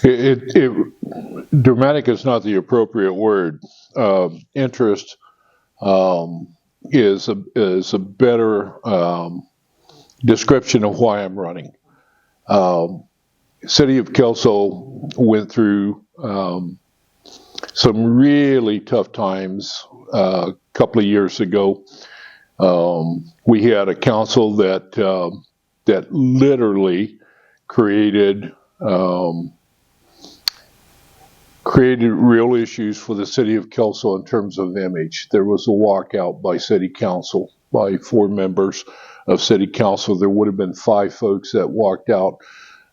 Dramatic is not the appropriate word. Interest is a better description of why I'm running. City of Kelso went through some really tough times a couple of years ago. We had a council that literally created real issues for the city of Kelso in terms of image. There was a walkout by city council, by 4 members of city council. There would have been 5 folks that walked out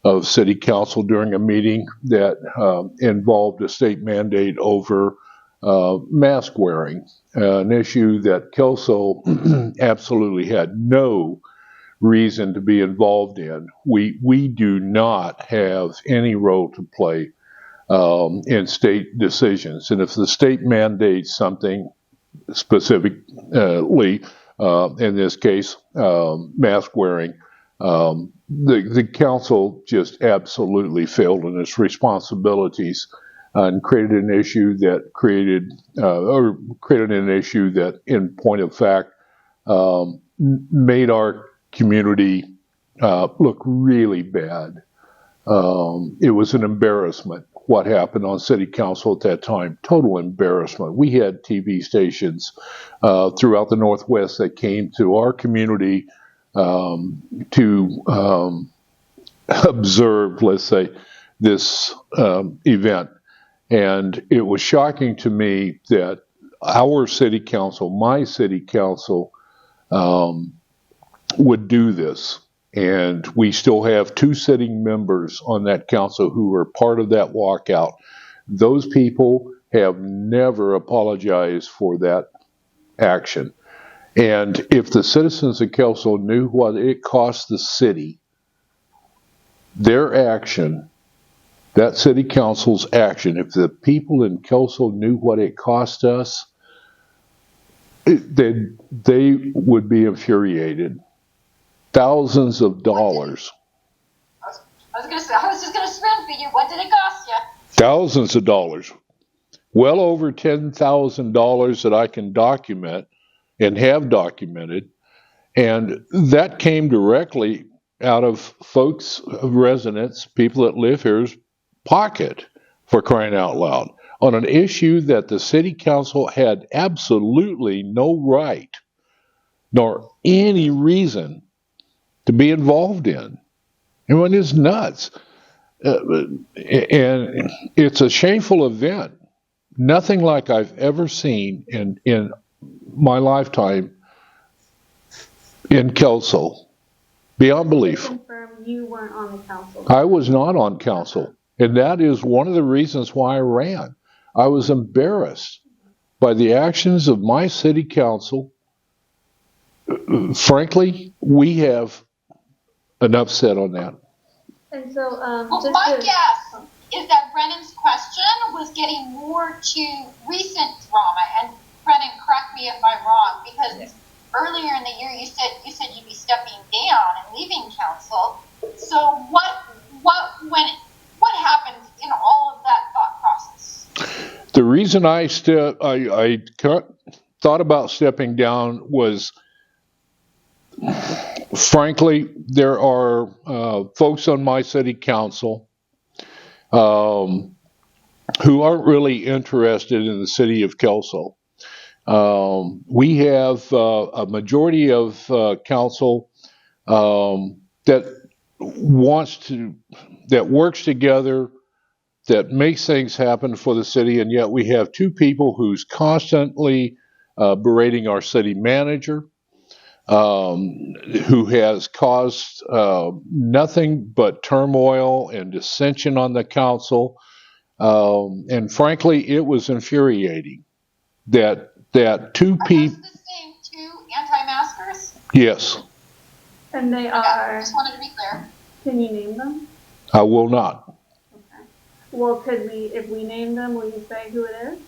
of city council during a meeting that involved a state mandate over mask wearing, an issue that Kelso absolutely had no reason to be involved in. We do not have any role to play in state decisions. And if the state mandates something specifically, in this case, mask wearing, the council just absolutely failed in its responsibilities and created an issue that in point of fact, made our community look really bad. It was an embarrassment what happened on city council at that time. Total embarrassment. We had TV stations throughout the Northwest that came to our community to observe, let's say, this event. And it was shocking to me that our city council, my city council, would do this. And we still have 2 sitting members on that council who were part of that walkout. Those people have never apologized for that action. And if the citizens of Kelso knew what it cost the city, their action, that city council's action, if the people in Kelso knew what it cost us, they would be infuriated. Thousands of dollars. I was just going to spin for you. What did it cost you? Thousands of dollars. Well over $10,000 that I can document and have documented. And that came directly out of folks, residents, people that live here's pocket, for crying out loud, on an issue that the city council had absolutely no right nor any reason to be involved in. It is nuts. And it's a shameful event. Nothing like I've ever seen in my lifetime in Kelso. Beyond belief. You weren't on the council. I was not on council. And that is one of the reasons why I ran. I was embarrassed by the actions of my city council. Frankly, we have enough said on that. And so, well, my guess is that Brennan's question was getting more to recent drama. And Brennan, correct me if I'm wrong, because earlier in the year you said you'd be stepping down and leaving council. So what happened in all of that thought process? The reason I thought about stepping down was, frankly, there are folks on my city council who aren't really interested in the city of Kelso. We have a majority of council that works together, that makes things happen for the city, and yet we have 2 people who's constantly berating our city manager, who has caused nothing but turmoil and dissension on the council. And frankly, it was infuriating that 2 people. Are those the same 2 anti-maskers? Yes. And they I are. just wanted to be clear. Can you name them? I will not. Okay. Well, could we, if we name them, will you say who it is?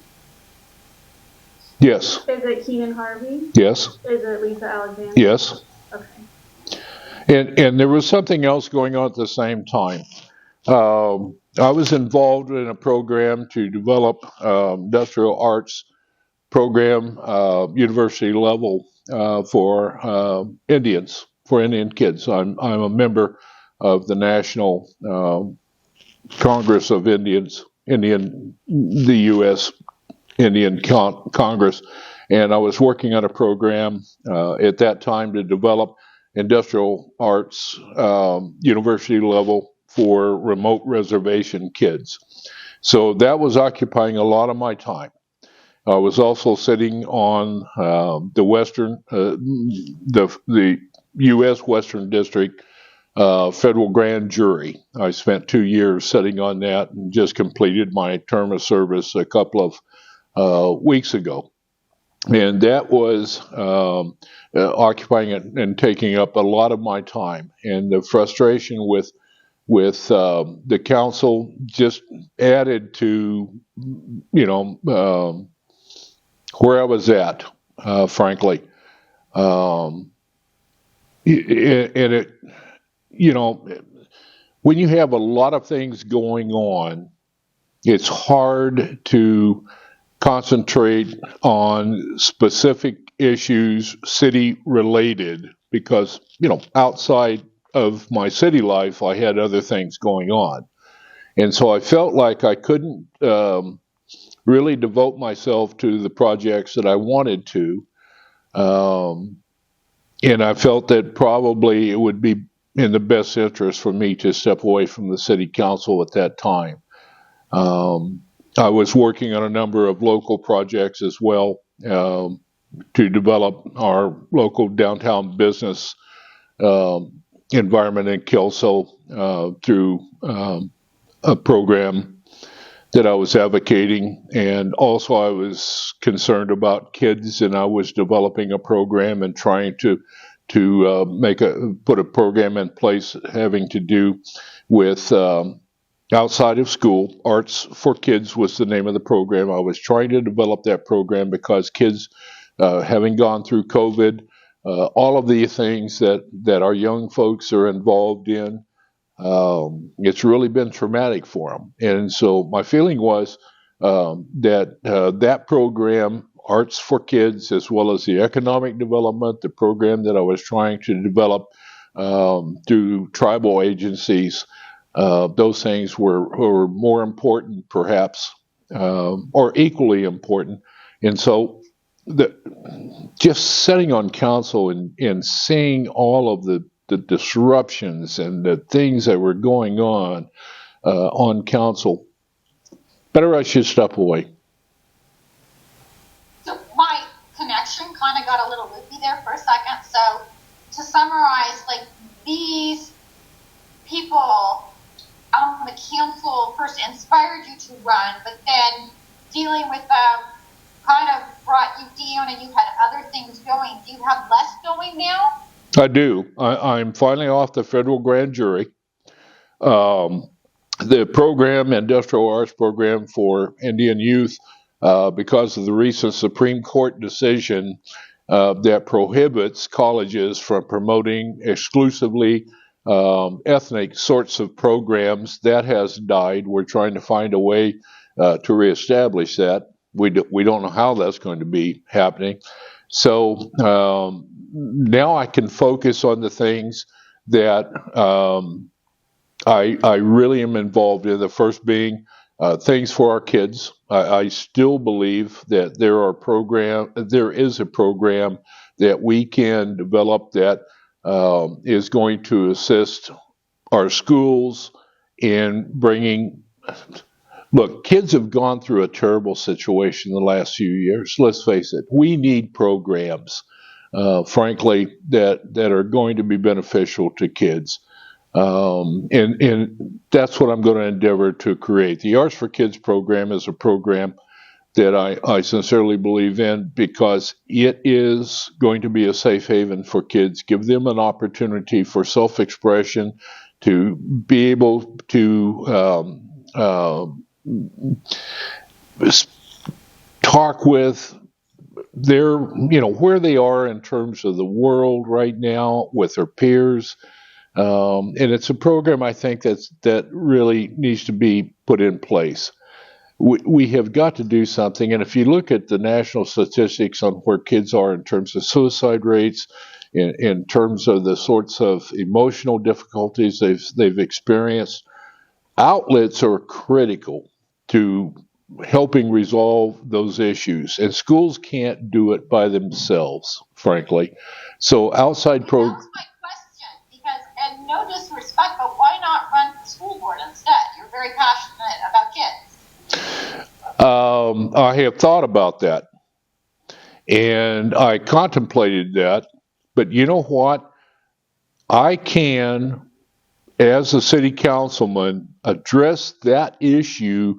Yes. Is it Keenan Harvey? Yes. Is it Lisa Alexander? Yes. Okay. And there was something else going on at the same time. I was involved in a program to develop industrial arts program, university level, for Indians, for Indian kids. I'm a member of the National Congress of Indians, the U.S. Indian Congress, and I was working on a program at that time to develop industrial arts university level for remote reservation kids. So that was occupying a lot of my time. I was also sitting on the U.S. Western District federal grand jury. I spent 2 years sitting on that and just completed my term of service a couple of weeks ago. And that was occupying and taking up a lot of my time. And the frustration with the council just added to, where I was at, frankly. And it, when you have a lot of things going on, it's hard to concentrate on specific issues, city related, because, outside of my city life, I had other things going on. And so I felt like I couldn't really devote myself to the projects that I wanted to. And I felt that probably it would be in the best interest for me to step away from the city council at that time. I was working on a number of local projects as well to develop our local downtown business environment in Kelso through a program that I was advocating. And also I was concerned about kids, and I was developing a program and trying to put a program in place having to do with outside of school. Arts for Kids was the name of the program. I was trying to develop that program because kids, having gone through COVID, all of the things that our young folks are involved in, it's really been traumatic for them. And so my feeling was that program, Arts for Kids, as well as the economic development, the program that I was trying to develop through tribal agencies, those things were more important, perhaps, or equally important. And so just sitting on council and seeing all of the disruptions and the things that were going on council, better I should step away. So my connection kind of got a little loopy there for a second. So to summarize, like, these people on the council first inspired you to run, but then dealing with them kind of brought you down and you had other things going. Do you have less going now? I do. I'm finally off the federal grand jury. The program, Industrial Arts Program for Indian Youth, because of the recent Supreme Court decision that prohibits colleges from promoting exclusively ethnic sorts of programs, that has died. We're trying to find a way to reestablish that. We don't know how that's going to be happening. So now I can focus on the things that I really am involved in. The first being things for our kids. I still believe that there is a program that we can develop that is going to assist our schools in bringing. Look, kids have gone through a terrible situation the last few years. Let's face it. We need programs, frankly, that are going to be beneficial to kids. And that's what I'm going to endeavor to create. The Arts for Kids program is a program that I sincerely believe in because it is going to be a safe haven for kids, give them an opportunity for self-expression, to be able to talk with their, where they are in terms of the world right now with their peers, And it's a program I think that really needs to be put in place. We have got to do something. And if you look at the national statistics on where kids are in terms of suicide rates, in terms of the sorts of emotional difficulties they've experienced, outlets are critical to helping resolve those issues. And schools can't do it by themselves, frankly. So outside That was my question, because, and no disrespect, but why not run for school board instead? You're very passionate about kids. I have thought about that, and I contemplated that, but you know what? I can, as a city councilman, address that issue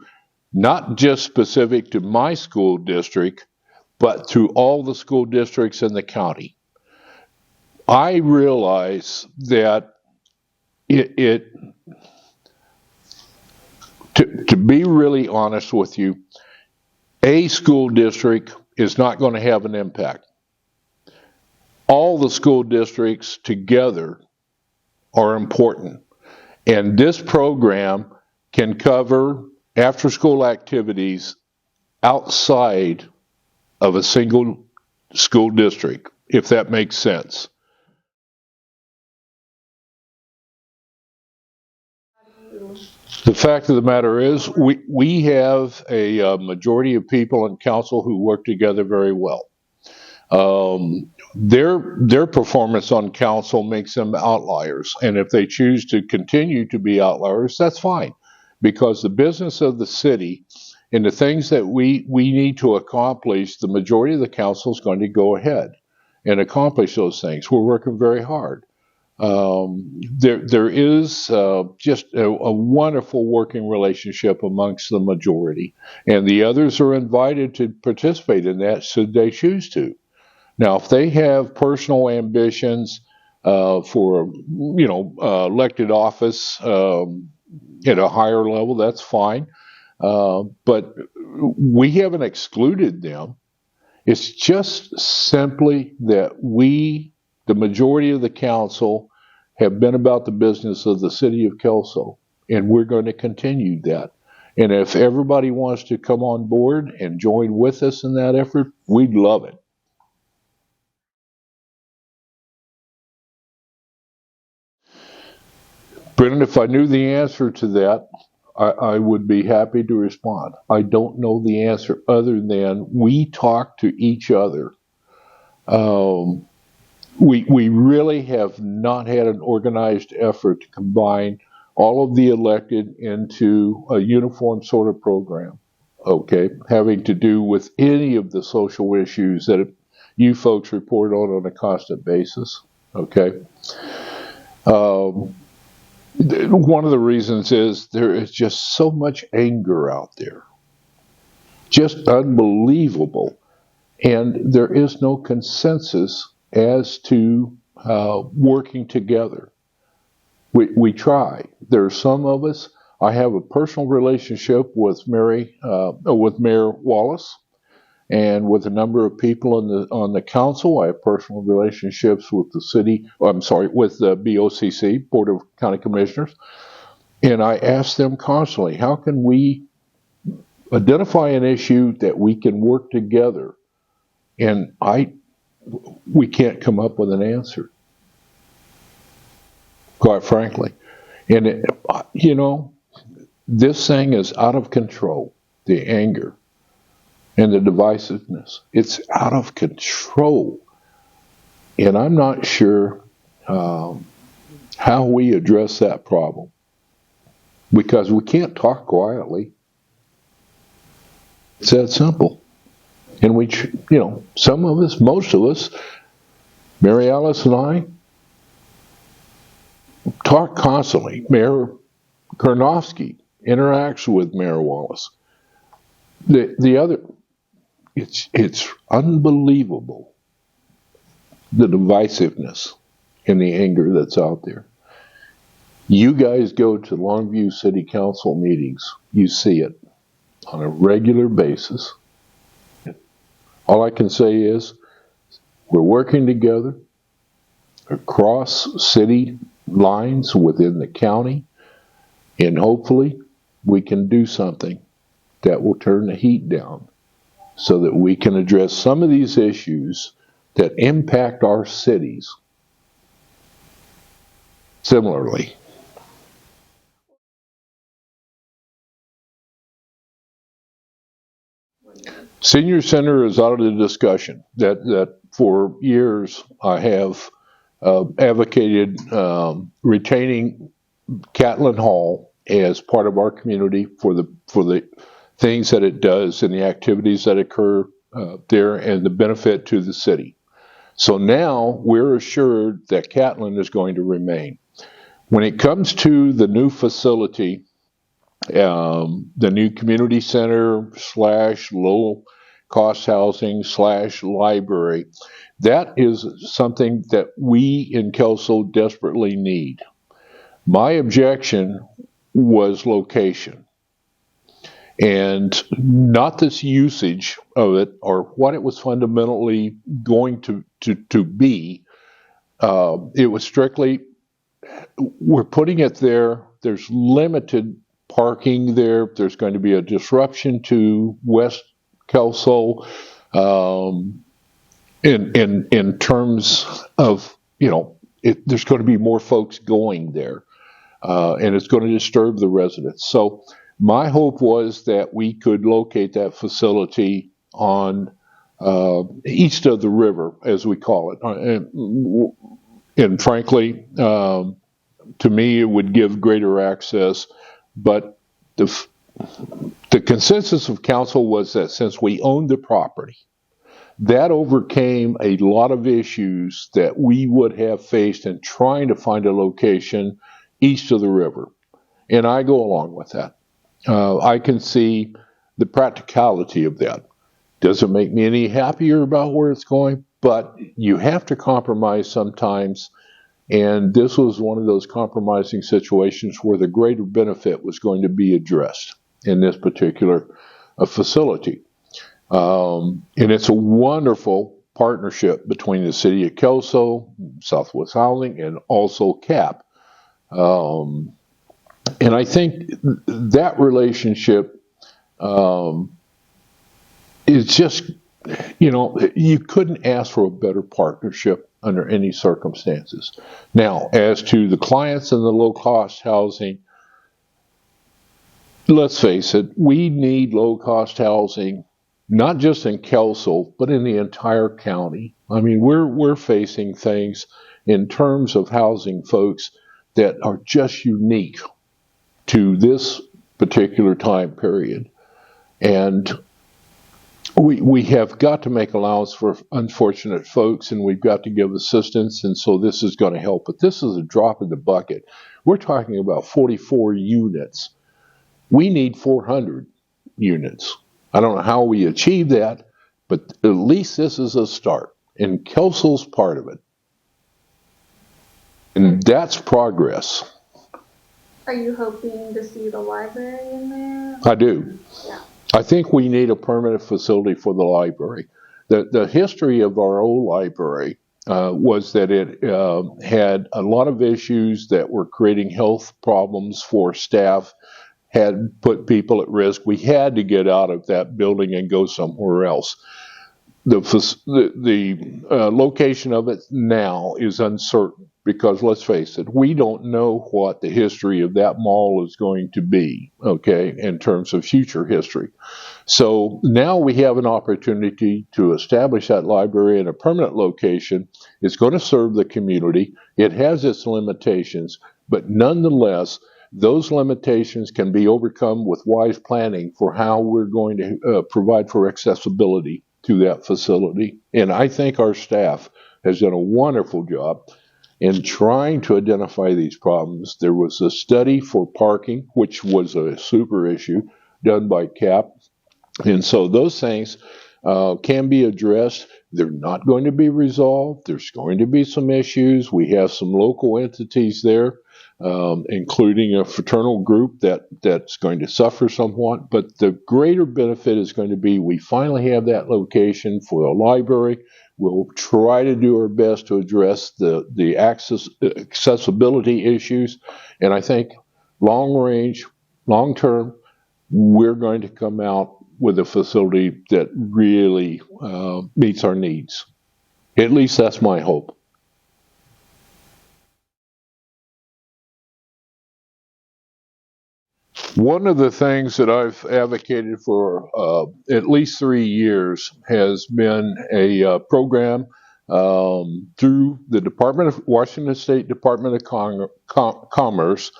not just specific to my school district, but to all the school districts in the county. I realize that to be really honest with you, a school district is not going to have an impact. All the school districts together are important. And this program can cover after-school activities outside of a single school district, if that makes sense. The fact of the matter is, we have a majority of people in council who work together very well. Their performance on council makes them outliers, and if they choose to continue to be outliers, that's fine, because the business of the city and the things that we need to accomplish, the majority of the council is going to go ahead and accomplish those things. We're working very hard. There is just a wonderful working relationship amongst the majority, and the others are invited to participate in that should they choose to. Now, if they have personal ambitions for elected office at a higher level, that's fine. But we haven't excluded them. It's just simply that we, the majority of the council, have been about the business of the city of Kelso, and we're going to continue that. And if everybody wants to come on board and join with us in that effort, we'd love it. Brendan, if I knew the answer to that, I would be happy to respond. I don't know the answer other than we talk to each other. We really have not had an organized effort to combine all of the elected into a uniform sort of program, okay, having to do with any of the social issues that you folks report on a constant basis, okay? One of the reasons is there is just so much anger out there, just unbelievable, and there is no consensus as to working together. We try. There are some of us. I have a personal relationship with Mayor Wallace, and with a number of people on the council. I have personal relationships with with the BOCC, Board of County Commissioners, and I ask them constantly, how can we identify an issue that we can work together? And we can't come up with an answer, quite frankly. And this thing is out of control, the anger and the divisiveness. It's out of control. And I'm not sure how we address that problem, because we can't talk quietly. It's that simple. And some of us, most of us, Mary Alice and I, talk constantly. Mayor Karnofsky interacts with Mayor Wallace. It's unbelievable, the divisiveness and the anger that's out there. You guys go to Longview City Council meetings, you see it on a regular basis. All I can say is we're working together across city lines within the county, and hopefully we can do something that will turn the heat down so that we can address some of these issues that impact our cities similarly. Senior Center is out of the discussion. That for years I have advocated retaining Catlin Hall as part of our community for the things that it does and the activities that occur there and the benefit to the city. So now we're assured that Catlin is going to remain. When it comes to the new facility, the new community center / low cost housing / library, that is something that we in Kelso desperately need. My objection was location, and not this usage of it or what it was fundamentally going to be. It was strictly, we're putting it there. There's limited parking there. There's going to be a disruption to West Kelso in terms of, there's going to be more folks going there, and it's going to disturb the residents. So my hope was that we could locate that facility on east of the river, as we call it. And frankly, to me, it would give greater access. But the consensus of council was that since we owned the property, that overcame a lot of issues that we would have faced in trying to find a location east of the river. And I go along with that. I can see the practicality of that. Doesn't make me any happier about where it's going, but you have to compromise sometimes. And this was one of those compromising situations where the greater benefit was going to be addressed in this particular facility. And it's a wonderful partnership between the city of Kelso, Southwest Housing, and also CAP. And I think that relationship is just, you couldn't ask for a better partnership under any circumstances. Now, as to the clients and the low-cost housing, let's face it, we need low-cost housing, not just in Kelso, but in the entire county. I mean, we're facing things in terms of housing folks that are just unique to this particular time period. And we have got to make allowance for unfortunate folks, and we've got to give assistance, and so this is going to help. But this is a drop in the bucket. We're talking about 44 units. We need 400 units. I don't know how we achieve that, but at least this is a start, and Kelso's part of it. And that's progress. Are you hoping to see the library in there? I do. Yeah. I think we need a permanent facility for the library. The history of our old library was that it had a lot of issues that were creating health problems for staff, had put people at risk. We had to get out of that building and go somewhere else. The location of it now is uncertain because, let's face it, we don't know what the history of that mall is going to be, okay, in terms of future history. So now we have an opportunity to establish that library in a permanent location. It's going to serve the community. It has its limitations, but nonetheless, those limitations can be overcome with wise planning for how we're going to provide for accessibility to that facility. And I think our staff has done a wonderful job in trying to identify these problems. There was a study for parking, which was a super issue, done by CAP. And so those things can be addressed, They're not going to be resolved. There's going to be some issues. We have some local entities there, including a fraternal group that's going to suffer somewhat. But the greater benefit is going to be we finally have that location for a library. We'll try to do our best to address the accessibility issues. And I think long range, long term, we're going to come out with a facility that really meets our needs. At least that's my hope. One of the things that I've advocated for at least 3 years has been a program through the Washington State Department of Commerce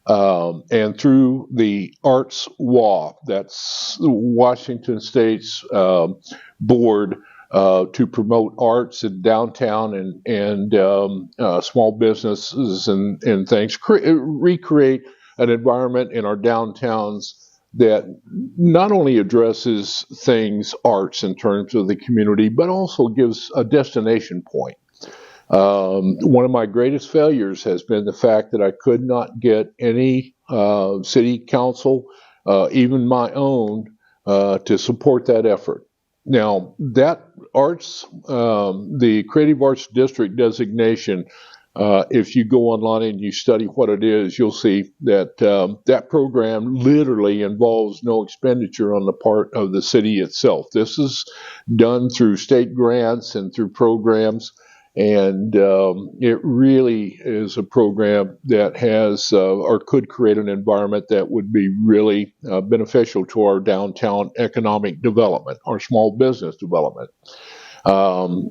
and through the Arts WA, that's Washington State's board to promote arts in downtown and small businesses and things, recreate an environment in our downtowns that not only addresses arts in terms of the community, but also gives a destination point. One of my greatest failures has been the fact that I could not get any city council, even my own, to support that effort. Now, that the Creative Arts District designation, if you go online and you study what it is, you'll see that that program literally involves no expenditure on the part of the city itself. This is done through state grants and through programs. And it really is a program that has or could create an environment that would be really beneficial to our downtown economic development, our small business development.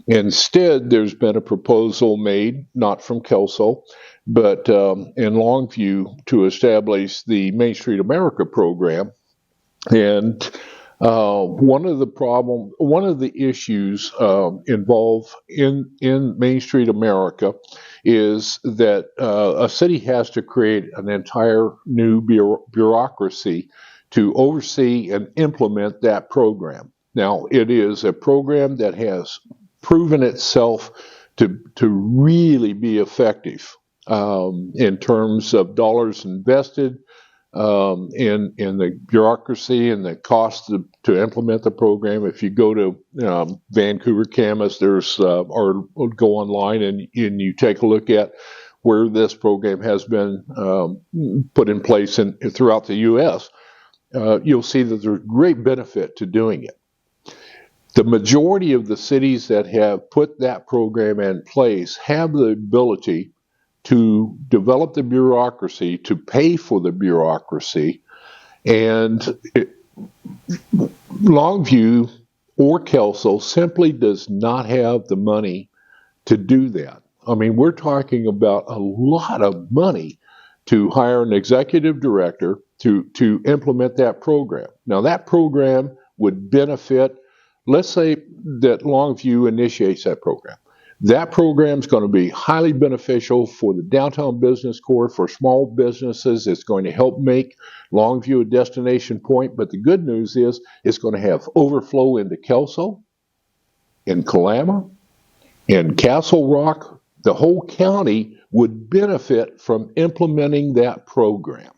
Instead, there's been a proposal made, not from Kelso, but in Longview, to establish the Main Street America program. And one of the issues involved in Main Street America is that a city has to create an entire new bureaucracy to oversee and implement that program. Now, it is a program that has proven itself to really be effective in terms of dollars invested, in the bureaucracy and the cost to implement the program. If you go to Vancouver Camas, or go online and you take a look at where this program has been put in place throughout the U.S., you'll see that there's great benefit to doing it. The majority of the cities that have put that program in place have the ability to develop the bureaucracy, to pay for the bureaucracy, and Longview or Kelso simply does not have the money to do that. I mean, we're talking about a lot of money to hire an executive director to implement that program. Now, that program would benefit, let's say that Longview initiates that program. That program is going to be highly beneficial for the downtown business core, for small businesses. It's going to help make Longview a destination point. But the good news is it's going to have overflow into Kelso, in Kalama, in Castle Rock. The whole county would benefit from implementing that program.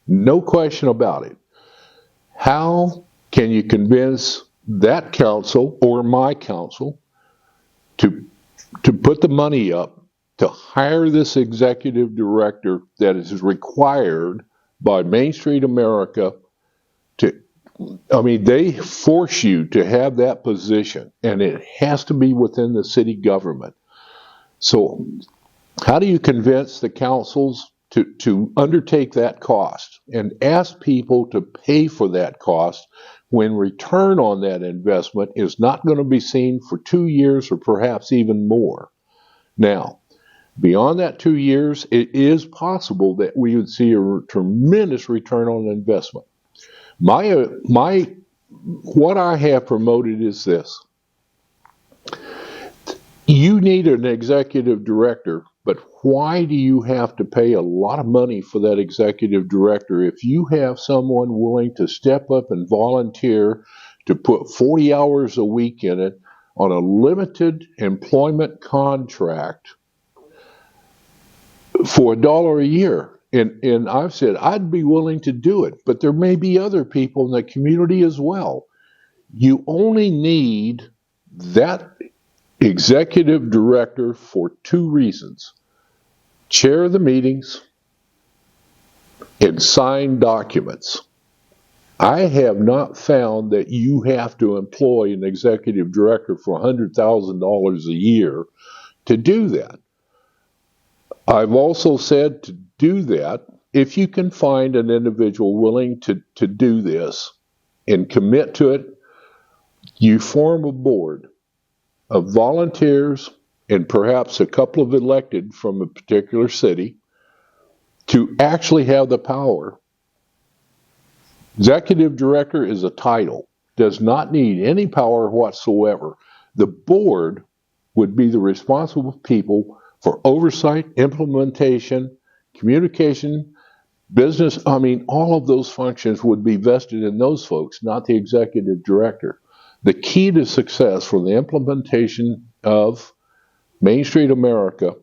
No question about it. How can you convince that council or my council to put the money up to hire this executive director that is required by Main Street America they force you to have that position, and it has to be within the city government. So how do you convince the councils to undertake that cost and ask people to pay for that cost when return on that investment is not going to be seen for 2 years or perhaps even more? Now, beyond that 2 years, it is possible that we would see a tremendous return on investment. What I have promoted is this. You need an executive director, but why do you have to pay a lot of money for that executive director if you have someone willing to step up and volunteer to put 40 hours a week in it, on a limited employment contract for $1 a year. And I've said I'd be willing to do it, but there may be other people in the community as well. You only need that executive director for 2 reasons: chair the meetings and sign documents. I have not found that you have to employ an executive director for $100,000 a year to do that. I've also said to do that, if you can find an individual willing to do this and commit to it, you form a board of volunteers and perhaps a couple of elected from a particular city to actually have the power. Executive director is a title, does not need any power whatsoever. The board would be the responsible people for oversight, implementation, communication, business. I mean, all of those functions would be vested in those folks, not the executive director. The key to success for the implementation of Main Street America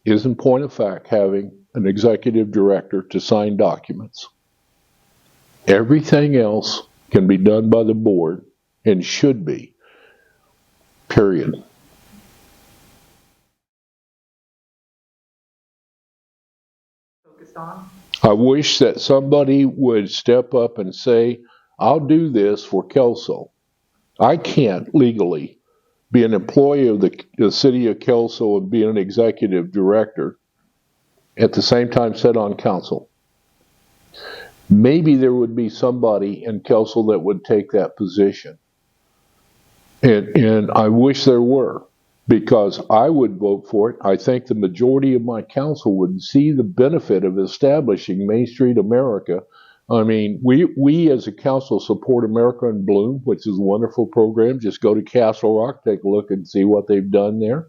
is, in point of fact, having an executive director to sign documents. Everything else can be done by the board and should be, period. Focused on? I wish that somebody would step up and say, I'll do this for Kelso. I can't legally be an employee of the city of Kelso and be an executive director at the same time sit on council. Maybe there would be somebody in Kelso that would take that position. And I wish there were, because I would vote for it. I think the majority of my council would see the benefit of establishing Main Street America. I mean, we as a council support America in Bloom, which is a wonderful program. Just go to Castle Rock, take a look and see what they've done there.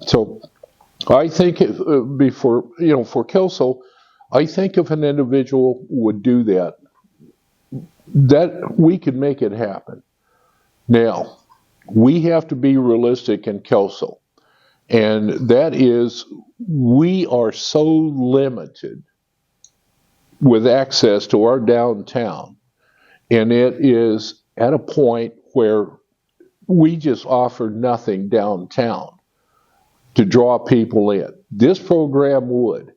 So I think for Kelso, I think if an individual would do that, that we could make it happen. Now, we have to be realistic in Kelso, and that is, we are so limited with access to our downtown, and it is at a point where we just offer nothing downtown to draw people in. This program would,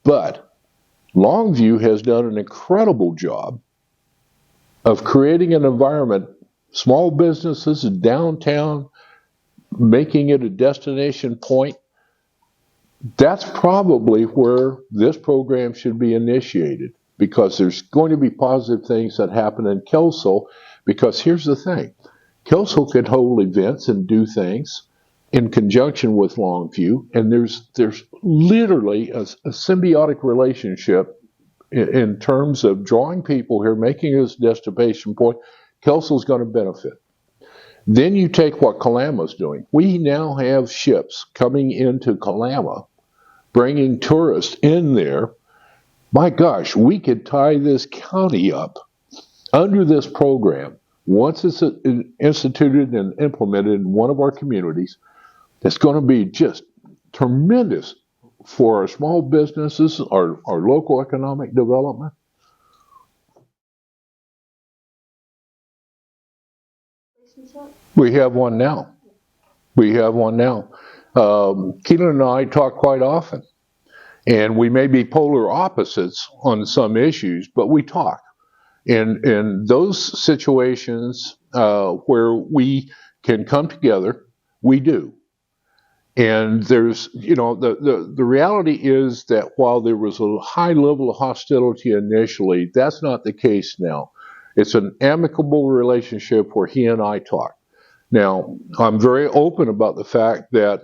but Longview has done an incredible job of creating an environment, small businesses downtown, making it a destination point. That's probably where this program should be initiated, because there's going to be positive things that happen in Kelso. Because here's the thing, Kelso can hold events and do things in conjunction with Longview, and there's literally a symbiotic relationship in terms of drawing people here, making this destination point. Kelso's going to benefit. Then you take what Kalama's doing. We now have ships coming into Kalama, bringing tourists in there. My gosh, we could tie this county up under this program. Once it's instituted and implemented in one of our communities, it's going to be just tremendous for our small businesses, our local economic development. We have one now. Keelan and I talk quite often, and we may be polar opposites on some issues, but we talk. In those situations where we can come together, we do. And there's, the reality is that while there was a high level of hostility initially, that's not the case now. It's an amicable relationship where he and I talk. Now, I'm very open about the fact that,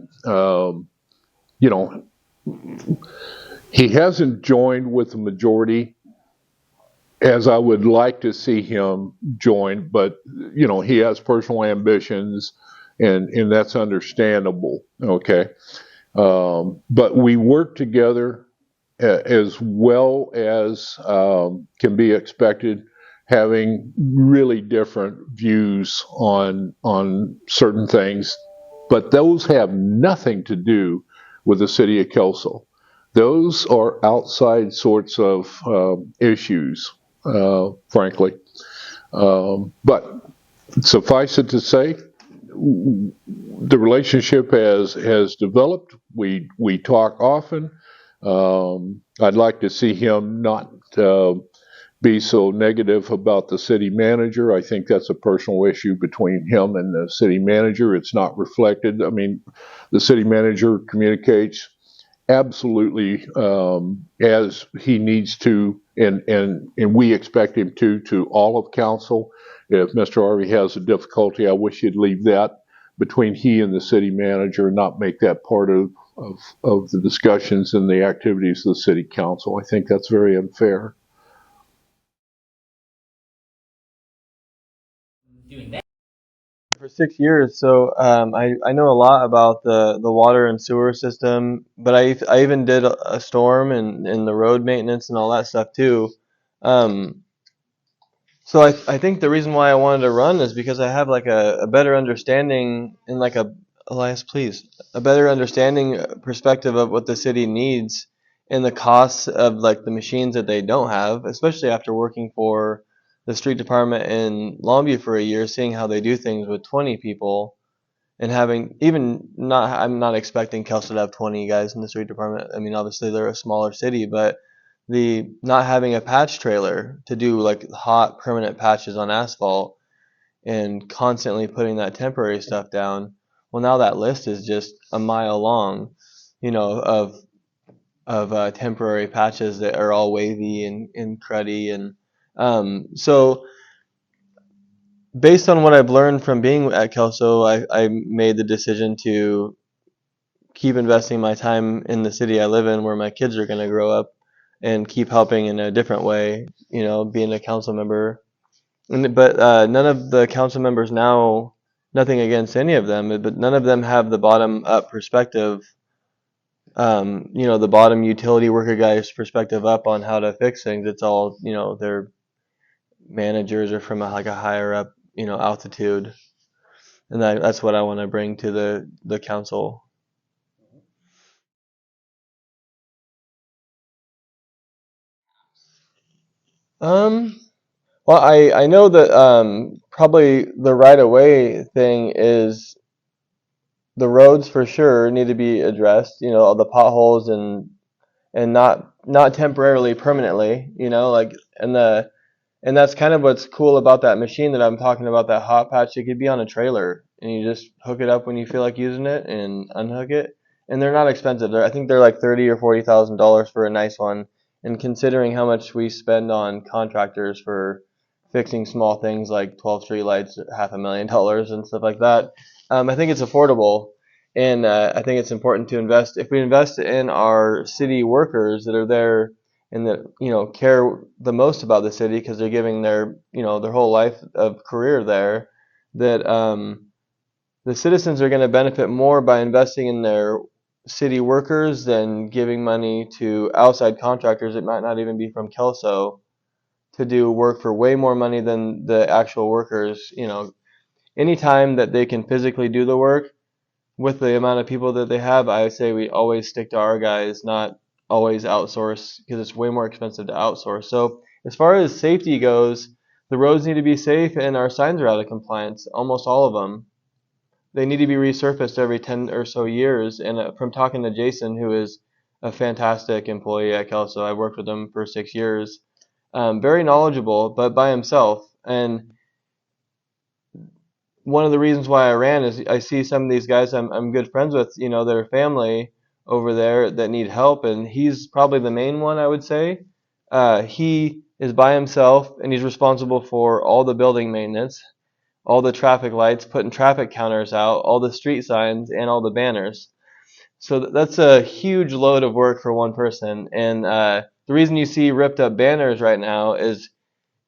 he hasn't joined with the majority as I would like to see him join, but, he has personal ambitions, and that's understandable, okay? But we work together as well as can be expected, having really different views on certain things, but those have nothing to do with the city of Kelso. Those are outside sorts of issues, frankly. But suffice it to say, the relationship has developed. We talk often. I'd like to see him not be so negative about the city manager. I think that's a personal issue between him and the city manager. It's not reflected. I mean, the city manager communicates absolutely as he needs to, and we expect him to all of council. If Mr. Harvey has a difficulty, I wish you'd leave that between he and the city manager and not make that part of the discussions and the activities of the city council. I think that's very unfair. Doing that for 6 years, so I know a lot about the water and sewer system, but I even did a storm and the road maintenance and all that stuff too. So I think the reason why I wanted to run is because I have like a better understanding and like Elias, please, a better understanding perspective of what the city needs and the costs of like the machines that they don't have, especially after working for the street department in Longview for a year, seeing how they do things with 20 people and having I'm not expecting Kelso to have 20 guys in the street department. I mean, obviously they're a smaller city, but the not having a patch trailer to do like hot permanent patches on asphalt and constantly putting that temporary stuff down. Well, now that list is just a mile long, of temporary patches that are all wavy and cruddy. And so based on what I've learned from being at Kelso, I made the decision to keep investing my time in the city I live in where my kids are going to grow up and keep helping in a different way, being a council member. But none of the council members now, nothing against any of them, but none of them have the bottom up perspective, the bottom utility worker guy's perspective up on how to fix things. It's all, their managers are from a higher up, altitude. And that's what I want to bring to the council. Well, I know that probably the right of way thing is the roads for sure need to be addressed. All the potholes and not temporarily, permanently. And that's kind of what's cool about that machine that I'm talking about, that hot patch. It could be on a trailer, and you just hook it up when you feel like using it and unhook it. And they're not expensive. I think they're like $30,000 or $40,000 for a nice one. And considering how much we spend on contractors for fixing small things like 12 street lights, $500,000 and stuff like that, I think it's affordable. And I think it's important to invest. If we invest in our city workers that are there and that care the most about the city because they're giving their their whole life of career there, that the citizens are going to benefit more by investing in their city workers than giving money to outside contractors that might not even be from Kelso to do work for way more money than the actual workers. Anytime that they can physically do the work with the amount of people that they have, I would say we always stick to our guys, not always outsource, because it's way more expensive to outsource. So as far as safety goes, the roads need to be safe and our signs are out of compliance, almost all of them. They need to be resurfaced every 10 or so years. And from talking to Jason, who is a fantastic employee at Kelso, I worked with him for 6 years, very knowledgeable, but by himself. And one of the reasons why I ran is I see some of these guys I'm good friends with, their family over there that need help, and he's probably the main one, I would say. He is by himself, and he's responsible for all the building maintenance, all the traffic lights, putting traffic counters out, all the street signs, and all the banners. So that's a huge load of work for one person. And the reason you see ripped up banners right now is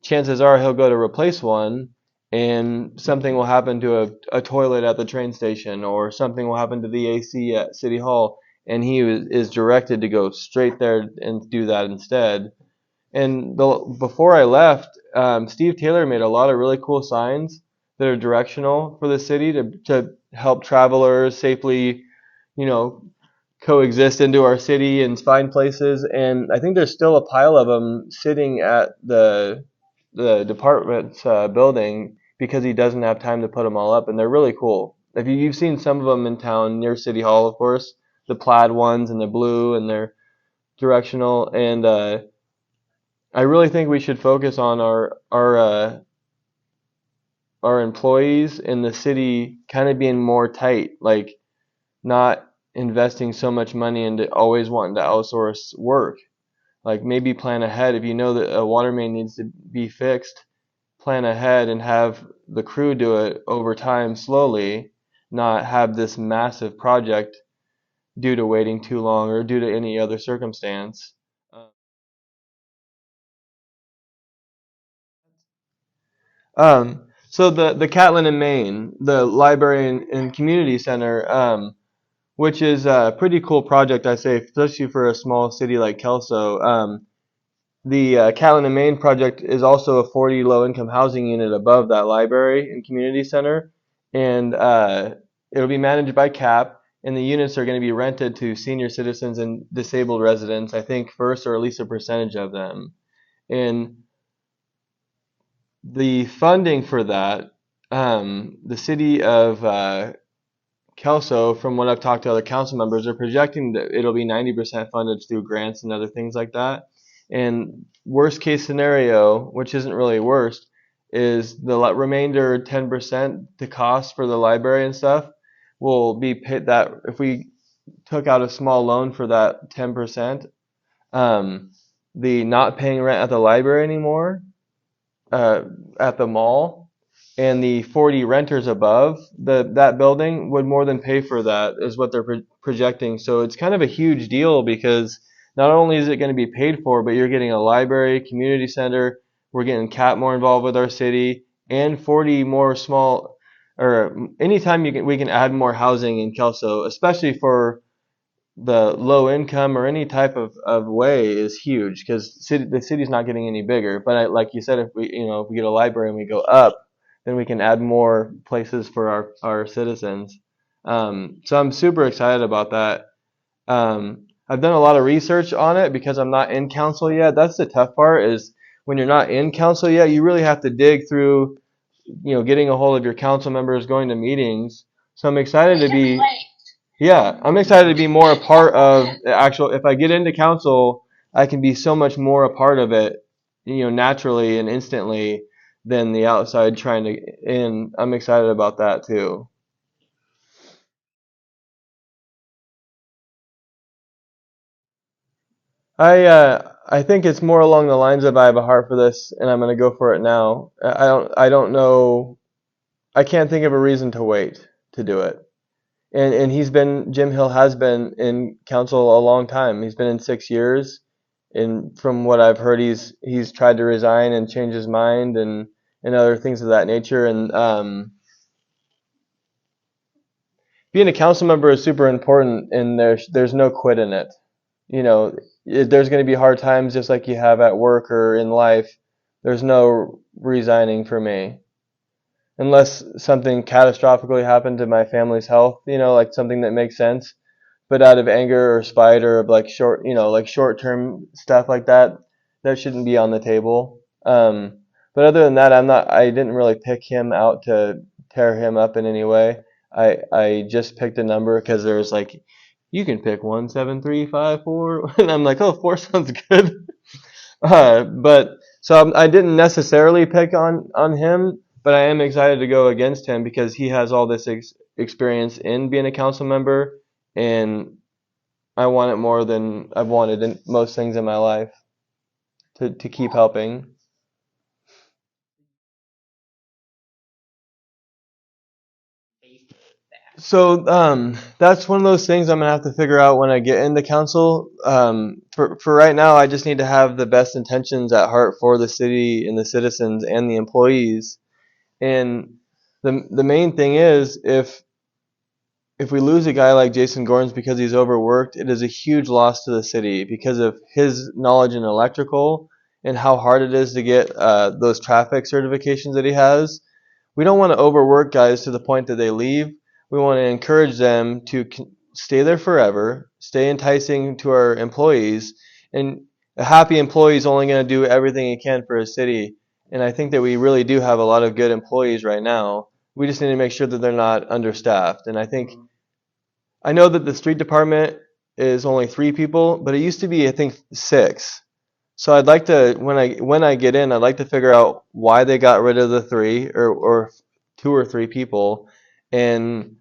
chances are he'll go to replace one and something will happen to a toilet at the train station, or something will happen to the AC at City Hall, and he is directed to go straight there and do that instead. And before I left, Steve Taylor made a lot of really cool signs that are directional for the city to help travelers safely, you know, coexist into our city and find places. And I think there's still a pile of them sitting at the department's building because he doesn't have time to put them all up, and they're really cool. If you've seen some of them in town near City Hall, of course, the plaid ones and the blue, and they're directional. And I really think we should focus on our employees in the city kind of being more tight, like not investing so much money into always wanting to outsource work. Like maybe plan ahead. If you know that a water main needs to be fixed, plan ahead and have the crew do it over time slowly, not have this massive project due to waiting too long or due to any other circumstance. So the Catlin and Maine, the library and community center, which is a pretty cool project, I say, especially for a small city like Kelso. The Catlin and Maine project is also a 40 low-income housing unit above that library and community center, and it'll be managed by CAP, and the units are going to be rented to senior citizens and disabled residents, I think first or at least a percentage of them. And the funding for that, the city of Kelso, from what I've talked to other council members, are projecting that it'll be 90% funded through grants and other things like that. And worst case scenario, which isn't really worst, is the remainder 10% to cost for the library and stuff will be paid. That if we took out a small loan for that 10%, the not paying rent at the library anymore, at the mall, and the 40 renters above that building would more than pay for that, is what they're projecting. So it's kind of a huge deal because not only is it going to be paid for, but you're getting a library, community center, we're getting CAP more involved with our city, and 40 more small, or anytime we can add more housing in Kelso, especially for the low income or any type of way, is huge because the city's not getting any bigger. But like you said, if we get a library and we go up, then we can add more places for our citizens. So I'm super excited about that. I've done a lot of research on it because I'm not in council yet. That's the tough part, is when you're not in council yet, you really have to dig through, getting a hold of your council members, going to meetings. So I'm excited to be. Yeah, I'm excited to be more a part of the actual. If I get into council, I can be so much more a part of it, naturally and instantly than the outside trying to in. I'm excited about that too. I think it's more along the lines of I have a heart for this and I'm going to go for it now. I don't know. I can't think of a reason to wait to do it. And Jim Hill has been in council a long time. He's been in 6 years, and from what I've heard, he's tried to resign and change his mind and other things of that nature. And being a council member is super important, and there's no quit in it. There's going to be hard times just like you have at work or in life. There's no resigning for me. Unless something catastrophically happened to my family's health, like something that makes sense. But out of anger or spite or like short-term stuff like that, that shouldn't be on the table. But other than that, I didn't really pick him out to tear him up in any way. I just picked a number because there's like, you can pick 1, 7, 3, 5, 4, and I'm like, oh, 4 sounds good. But so I didn't necessarily pick on him. But I am excited to go against him because he has all this experience in being a council member, and I want it more than I've wanted in most things in my life to keep helping. So that's one of those things I'm gonna have to figure out when I get into council. For right now, I just need to have the best intentions at heart for the city and the citizens and the employees. And the main thing is, if we lose a guy like Jason Gorns because he's overworked, it is a huge loss to the city because of his knowledge in electrical and how hard it is to get those traffic certifications that he has. We don't want to overwork guys to the point that they leave. We want to encourage them to stay there forever, stay enticing to our employees, and a happy employee is only going to do everything he can for his city. And I think that we really do have a lot of good employees right now. We just need to make sure that they're not understaffed. And I know that the street department is only 3 people, but it used to be, I think, 6. So I'd like to, when I get in, I'd like to figure out why they got rid of the 3 or 2 or 3 people. And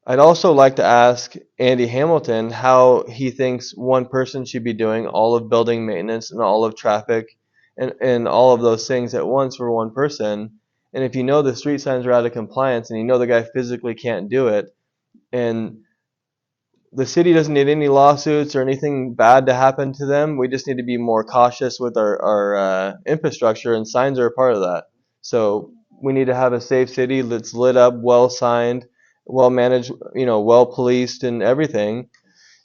I'd also like to ask Andy Hamilton how he thinks one person should be doing all of building maintenance and all of traffic and all of those things at once for one person. And if you know the street signs are out of compliance and you know the guy physically can't do it, and the city doesn't need any lawsuits or anything bad to happen to them. We just need to be more cautious with our infrastructure, and signs are a part of that. So we need to have a safe city that's lit up, well signed, well managed, well policed and everything.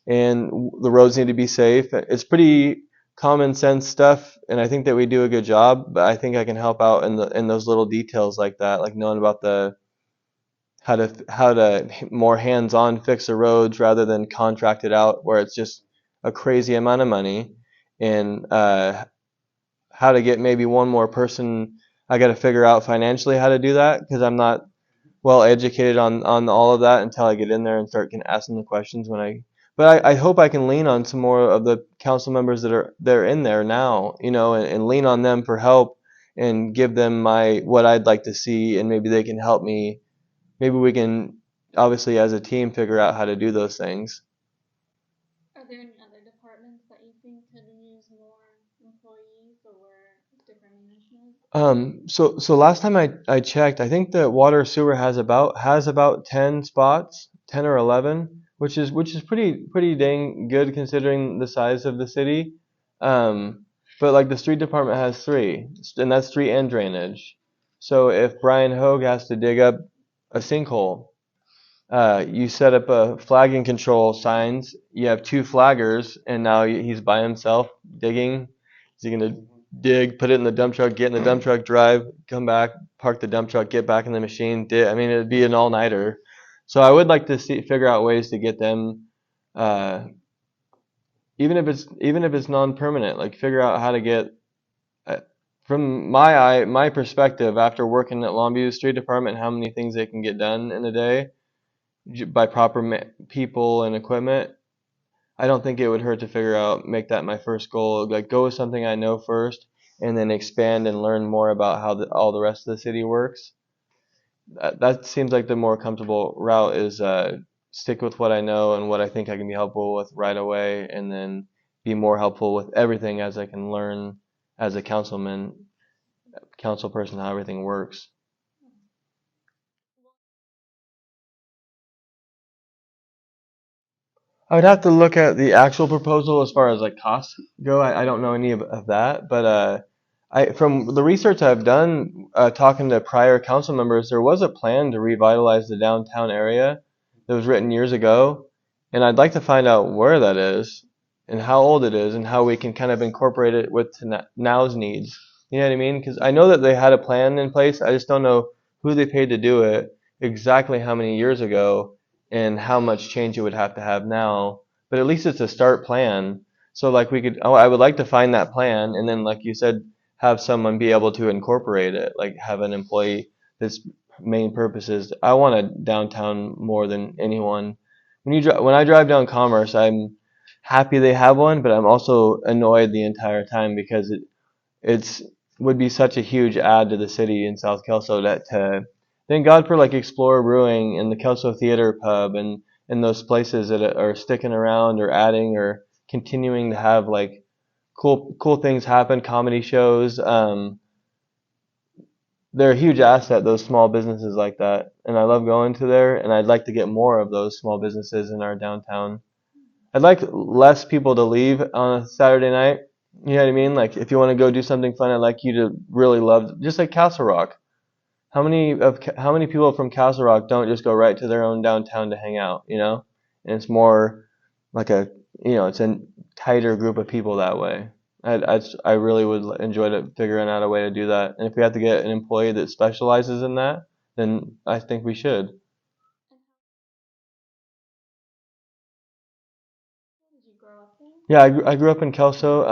And the roads need to be safe. It's pretty common sense stuff, and I think that we do a good job. But I think I can help out in those little details like that, like knowing about how to more hands-on fix the roads rather than contract it out where it's just a crazy amount of money, and how to get maybe one more person. I got to figure out financially how to do that because I'm not well educated on all of that until I get in there and start asking the questions but I hope I can lean on some more of the council members they're in there now, and lean on them for help and give them what I'd like to see, and maybe they can help me. Maybe we can, obviously, as a team, figure out how to do those things. Are there any other departments that you think could use more employees or different initiatives? So last time I checked, I think the water sewer has about 10 spots, 10 or 11, which is pretty dang good considering the size of the city. But like the street department has 3, and that's street and drainage. So if Brian Hogue has to dig up a sinkhole, you set up a flagging control signs. You have 2 flaggers, and now he's by himself digging. Is he gonna dig, put it in the dump truck, get in the dump truck, drive, come back, park the dump truck, get back in the machine? I mean, it'd be an all-nighter. So I would like to figure out ways to get them, even if it's non-permanent, like figure out how to get. From my perspective, after working at Longview Street Department, how many things they can get done in a day by proper people and equipment, I don't think it would hurt to make that my first goal. Like go with something I know first, and then expand and learn more about how all the rest of the city works. That seems like the more comfortable route is stick with what I know and what I think I can be helpful with right away, and then be more helpful with everything as I can learn as a council person, how everything works. I would have to look at the actual proposal as far as like costs go. I don't know any of that, but from the research I've done, talking to prior council members, there was a plan to revitalize the downtown area that was written years ago, and I'd like to find out where that is and how old it is and how we can kind of incorporate it with now's needs. You know what I mean? Because I know that they had a plan in place. I just don't know who they paid to do it, exactly how many years ago, and how much change it would have to have now. But at least it's a start plan. So like I would like to find that plan, and then like you said, have someone be able to incorporate it, like have an employee that's main purpose is I want a downtown more than anyone. When I drive down Commerce, I'm happy they have one, but I'm also annoyed the entire time because it's would be such a huge add to the city in South Kelso thank God for like Explorer Brewing and the Kelso Theater Pub and those places that are sticking around or adding or continuing to have like cool things happen, comedy shows. They're a huge asset, those small businesses like that, and I love going to there, and I'd like to get more of those small businesses in our downtown. I'd like less people to leave on a Saturday night. You know what I mean? Like if you want to go do something fun, I'd like you to really love, just like Castle Rock. How many people from Castle Rock don't just go right to their own downtown to hang out, And it's more like it's a tighter group of people that way. I really would enjoy figuring out a way to do that. And if we have to get an employee that specializes in that, then I think we should. Did you grow up there? Yeah, I grew up in Kelso.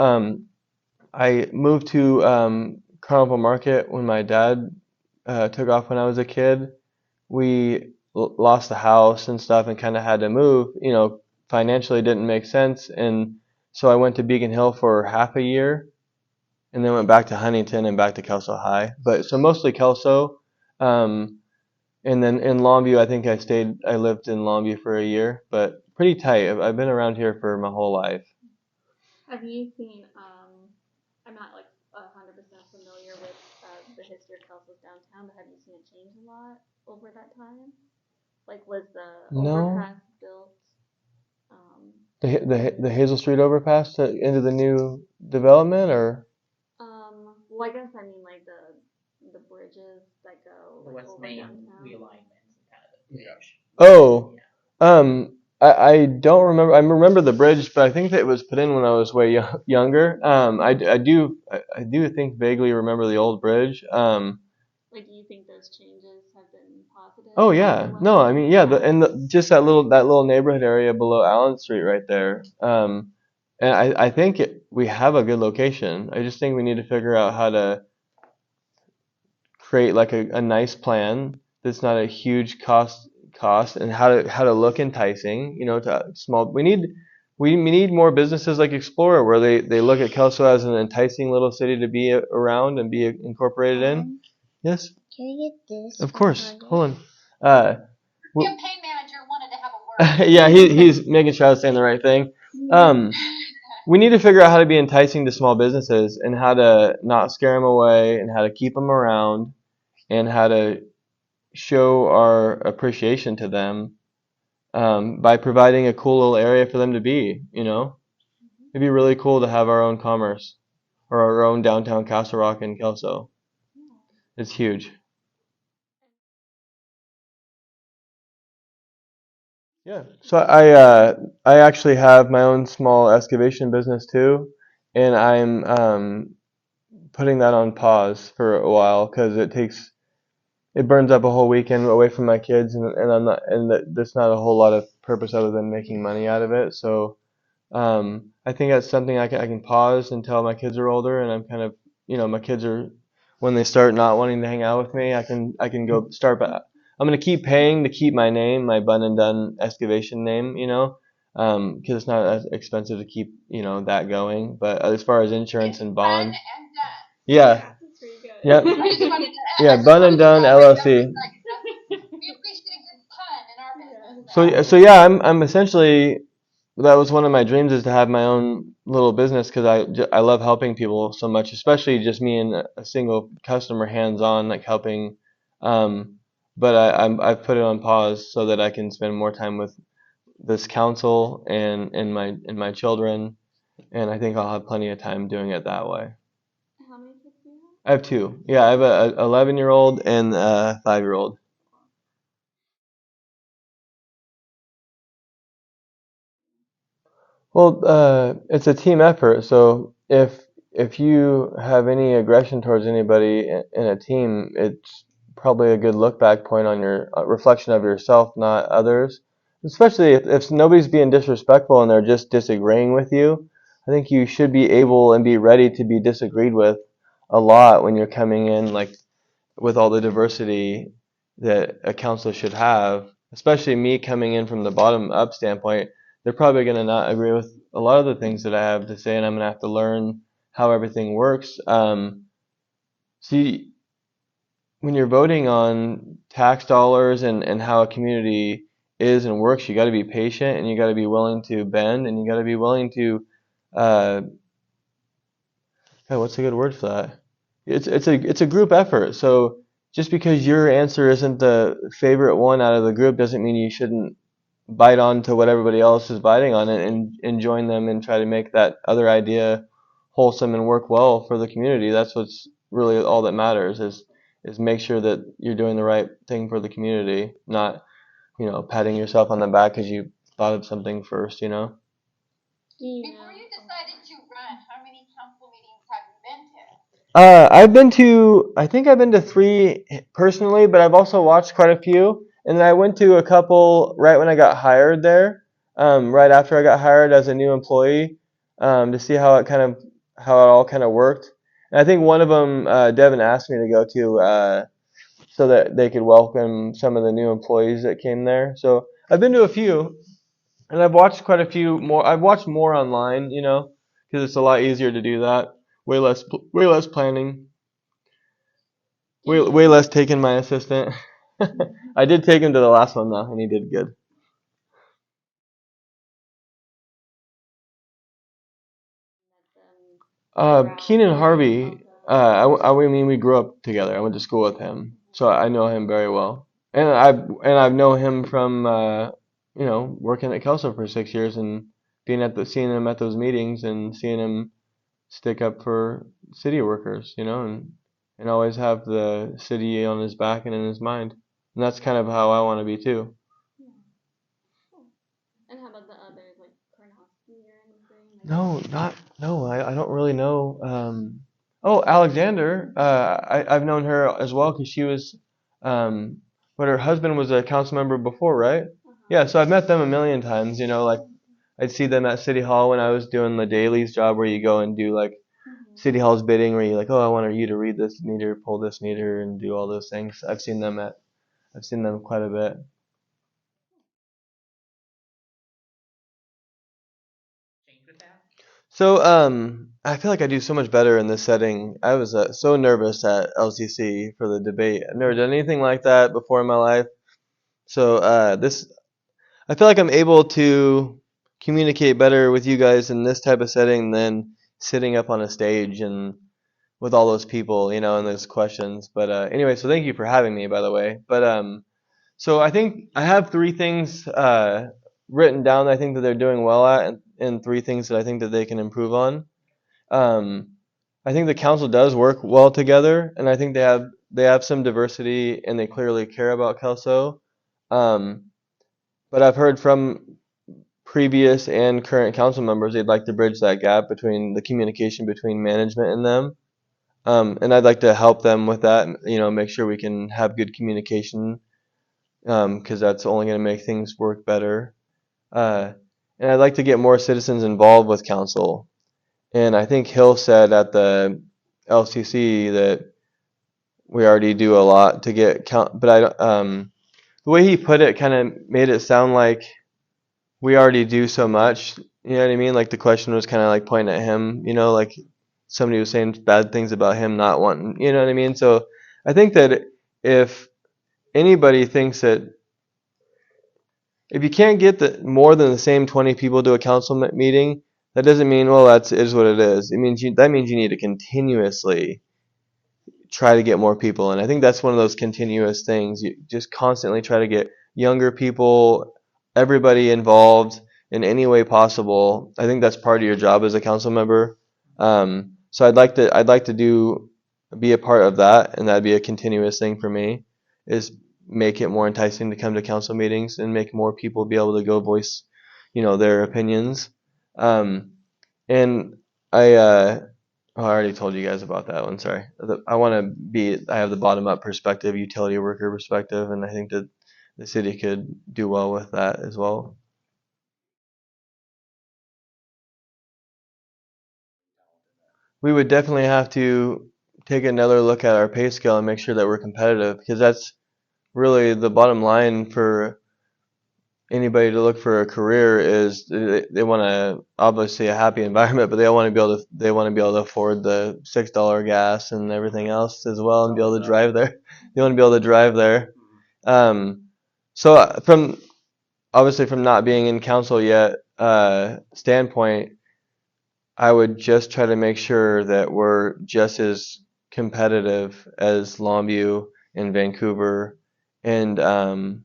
I moved to Carnival Market when my dad took off when I was a kid. We lost the house and stuff and kind of had to move. You know, financially it didn't make sense, and so I went to Beacon Hill for half a year, and then went back to Huntington and back to Kelso High. But so mostly Kelso, and then in Longview, I lived in Longview for a year, but pretty tight. I've been around here for my whole life. Have you seen, I'm not like 100% familiar with the history of Kelso's downtown, but have you seen it change a lot over that time? Like, was the No. overpass built? The Hazel Street overpass into the new development, or? Well, I guess I mean like the bridges that go The like, West over Main downtown. realignment kind of the bridge. Oh, I don't remember. I remember the bridge, but I think that it was put in when I was way younger. I do think vaguely remember the old bridge. Like, do you think those changes have been positive? Oh yeah, no, I mean yeah, just that little neighborhood area below Allen Street right there. And I think we have a good location. I just think we need to figure out how to create like a nice plan that's not a huge cost and how to look enticing, you know, to small. We need more businesses like Explorer where they look at Kelso as an enticing little city to be around and be incorporated in. Yes. Can I get this? Of course. Hold on. Campaign manager wanted to have a word. Yeah, he's making sure I was saying the right thing. We need to figure out how to be enticing to small businesses and how to not scare them away and how to keep them around and how to show our appreciation to them by providing a cool little area for them to be, you know? It'd be really cool to have our own commerce or our own downtown Castle Rock and Kelso. It's huge. Yeah. So I actually have my own small excavation business too, and I'm putting that on pause for a while because it burns up a whole weekend away from my kids, and I'm not, and there's not a whole lot of purpose other than making money out of it. So I think that's something I can pause until my kids are older, and I'm kind of, you know, my kids are, when they start not wanting to hang out with me, I can go start back. I'm gonna keep paying to keep my name, my Bunn and Dunn excavation name, you know, because it's not as expensive to keep, you know, that going. But as far as insurance and bond, Bunn and Dunn. yeah, That's pretty good. yep, I just wanted to- yeah, Bunn and Dunn LLC. We appreciate a good pun in our business. So yeah, I'm essentially, that was one of my dreams, is to have my own little business because I love helping people so much, especially just me and a single customer hands on, like helping. But I've put it on pause so that I can spend more time with this council and my children, and I think I'll have plenty of time doing it that way. How many kids do you have? I have two. Yeah, I have a 11-year-old and a 5-year-old. Well, it's a team effort. So if you have any aggression towards anybody in a team, it's probably a good look back point on your reflection of yourself, not others. Especially if nobody's being disrespectful and they're just disagreeing with you, I think you should be able and be ready to be disagreed with a lot when you're coming in, like with all the diversity that a council should have. Especially me coming in from the bottom up standpoint, they're probably going to not agree with a lot of the things that I have to say, and I'm going to have to learn how everything works. See, when you're voting on tax dollars and how a community is and works, you got to be patient and you got to be willing to bend and you got to be willing to, what's a good word for that? It's a group effort. So just because your answer isn't the favorite one out of the group doesn't mean you shouldn't bite on to what everybody else is biting on and join them and try to make that other idea wholesome and work well for the community. That's what's really all that matters is make sure that you're doing the right thing for the community, not, you know, patting yourself on the back because you thought of something first, you know. Do you Before know? you decided to run, how many council I think I've been to 3 personally, but I've also watched quite a few. And then I went to a couple right when I got hired there, right after I got hired as a new employee, to see how it all kind of worked. And I think one of them, Devin asked me to go to, so that they could welcome some of the new employees that came there. So I've been to a few, and I've watched quite a few more. I've watched more online, because it's a lot easier to do that. Way less planning. Way less taking my assistant. I did take him to the last one though, and he did good. Keenan Harvey. I mean, we grew up together. I went to school with him, so I know him very well. And I've known him from working at Kelso for 6 years and seeing him at those meetings and seeing him stick up for city workers, and always have the city on his back and in his mind. And that's kind of how I want to be too. Yeah. Cool. And how about the others, like Karnowski or anything? No, I don't really know. Alexander, I've known her as well because she was, but her husband was a council member before, right? Yeah, so I've met them a million times, like I'd see them at City Hall when I was doing the dailies job where you go and do like City Hall's bidding where you're like, oh, I want you to read this meter, pull this meter, and do all those things. I've seen them quite a bit. Change with that? So, I feel like I do so much better in this setting. I was so nervous at LCC for the debate. I've never done anything like that before in my life. So, I feel like I'm able to communicate better with you guys in this type of setting than sitting up on a stage and with all those people, and those questions. But anyway, so thank you for having me, by the way. But so I think I have 3 things written down that I think that they're doing well at, and 3 things that I think that they can improve on. I think the council does work well together, and I think they have some diversity, and they clearly care about Kelso. But I've heard from previous and current council members they'd like to bridge that gap between the communication between management and them. And I'd like to help them with that, make sure we can have good communication, because that's only going to make things work better. And I'd like to get more citizens involved with council. And I think Hill said at the LCC that we already do a lot to get but the way he put it kind of made it sound like we already do so much. You know what I mean? Like the question was kind of like pointing at him, like somebody was saying bad things about him not wanting, you know what I mean? So I think that if anybody thinks that if you can't get more than the same 20 people to a council meeting, that doesn't mean, well, that is what it is. That means you need to continuously try to get more people. And I think that's one of those continuous things. You just constantly try to get younger people, everybody involved in any way possible. I think that's part of your job as a council member. So I'd like to be a part of that, and that'd be a continuous thing for me, is make it more enticing to come to council meetings and make more people be able to go voice, their opinions. And I already told you guys about that one. Sorry. I have the bottom up perspective, utility worker perspective, and I think that the city could do well with that as well. We would definitely have to take another look at our pay scale and make sure that we're competitive, because that's really the bottom line for anybody to look for a career. Is they want to, obviously, a happy environment, but they want to be able to afford the $6 gas and everything else as well, and be able to drive there. They want to be able to drive there. So from not being in council yet standpoint, I would just try to make sure that we're just as competitive as Longview and Vancouver. And I'm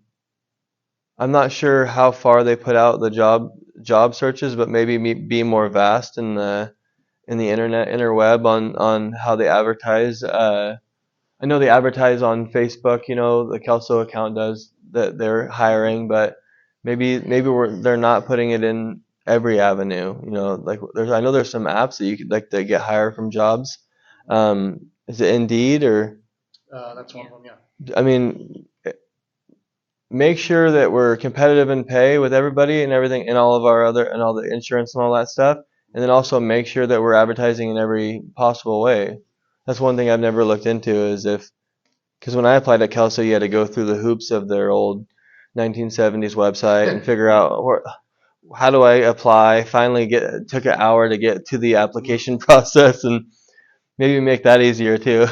not sure how far they put out the job searches, but maybe be more vast in the interweb on how they advertise. I know they advertise on Facebook. The Kelso account does that they're hiring, but maybe they're not putting it in every avenue. Like I know there's some apps that you could that get hired from jobs. Is it Indeed or? That's one of them, yeah. I mean, make sure that we're competitive in pay with everybody and everything, and all the insurance and all that stuff. And then also make sure that we're advertising in every possible way. That's one thing I've never looked into is because when I applied at Kelso, you had to go through the hoops of their old 1970s website and figure out how do I apply. Finally, took an hour to get to the application process, and maybe make that easier too.